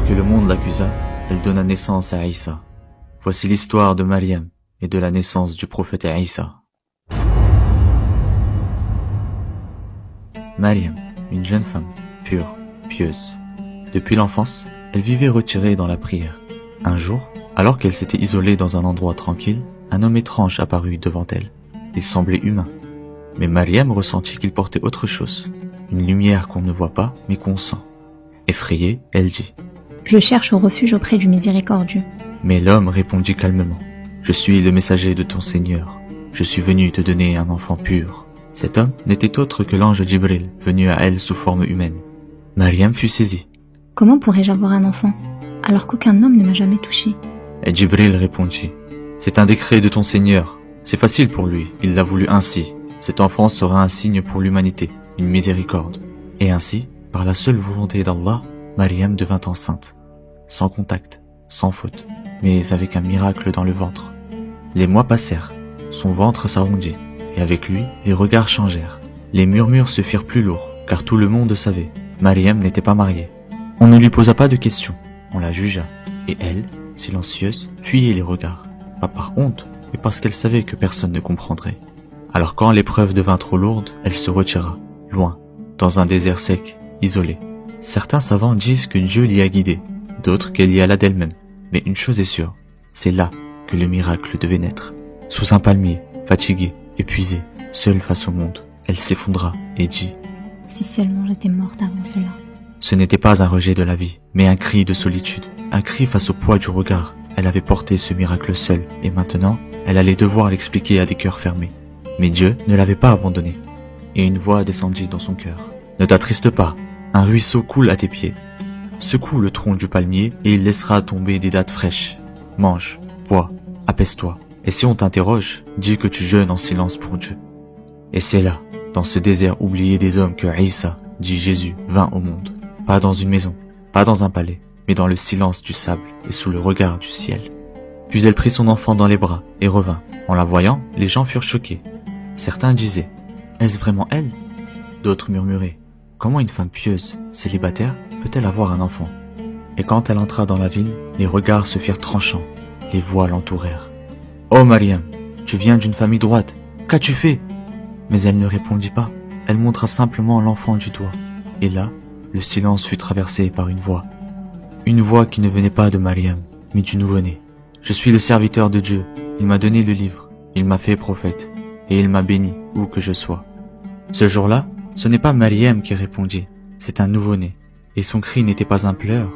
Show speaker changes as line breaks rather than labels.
que le monde l'accusa, elle donna naissance à Isa. Voici l'histoire de Maryam et de la naissance du prophète Isa. Maryam, une jeune femme, pure, pieuse. Depuis l'enfance, elle vivait retirée dans la prière. Un jour, alors qu'elle s'était isolée dans un endroit tranquille, un homme étrange apparut devant elle. Il semblait humain. Mais Maryam ressentit qu'il portait autre chose. Une lumière qu'on ne voit pas, mais qu'on sent. Effrayée, elle dit «
Je cherche au refuge auprès du miséricordieux. »
Mais l'homme répondit calmement « Je suis le messager de ton Seigneur. Je suis venu te donner un enfant pur. » Cet homme n'était autre que l'ange Djibril, venu à elle sous forme humaine. Maryam fut saisie.
« Comment pourrais-je avoir un enfant, alors qu'aucun homme ne m'a jamais touché ?»
Et Djibril répondit « C'est un décret de ton Seigneur. C'est facile pour lui, il l'a voulu ainsi. Cet enfant sera un signe pour l'humanité, une miséricorde. » Et ainsi, par la seule volonté d'Allah, Maryam devint enceinte. Sans contact, sans faute, mais avec un miracle dans le ventre. Les mois passèrent, son ventre s'arrondit, et avec lui, les regards changèrent. Les murmures se firent plus lourds, car tout le monde savait, Maryam n'était pas mariée. On ne lui posa pas de questions, on la jugea, et elle, silencieuse, fuyait les regards, pas par honte, mais parce qu'elle savait que personne ne comprendrait. Alors quand l'épreuve devint trop lourde, elle se retira, loin, dans un désert sec, isolé. Certains savants disent que Dieu l'y a guidée, d'autres qu'elle y alla d'elle-même. Mais une chose est sûre, c'est là que le miracle devait naître. Sous un palmier, fatiguée, épuisée, seule face au monde, elle s'effondra et dit
« Si seulement j'étais morte avant cela. »
Ce n'était pas un rejet de la vie, mais un cri de solitude, un cri face au poids du regard. Elle avait porté ce miracle seule, et maintenant, elle allait devoir l'expliquer à des cœurs fermés. Mais Dieu ne l'avait pas abandonnée. Et une voix descendit dans son cœur. « Ne t'attriste pas, un ruisseau coule à tes pieds. Secoue le tronc du palmier et il laissera tomber des dattes fraîches. Mange, bois, apaise-toi. Et si on t'interroge, dis que tu jeûnes en silence pour Dieu. » Et c'est là, dans ce désert oublié des hommes, que Isa, dit Jésus, vint au monde. Pas dans une maison, pas dans un palais, mais dans le silence du sable et sous le regard du ciel. Puis elle prit son enfant dans les bras et revint. En la voyant, les gens furent choqués. Certains disaient « Est-ce vraiment elle ?» D'autres murmuraient « Comment une femme pieuse, célibataire, peut-elle avoir un enfant ?» Et quand elle entra dans la ville, les regards se firent tranchants, les voix l'entourèrent. « Oh Maryam, tu viens d'une famille droite, qu'as-tu fait ?» Mais elle ne répondit pas, elle montra simplement l'enfant du doigt. Et là, le silence fut traversé par une voix. Une voix qui ne venait pas de Maryam, mais du nouveau-né. « Je suis le serviteur de Dieu, il m'a donné le livre, il m'a fait prophète, et il m'a béni où que je sois. » Ce jour-là, ce n'est pas Maryam qui répondit, c'est un nouveau-né, et son cri n'était pas un pleur,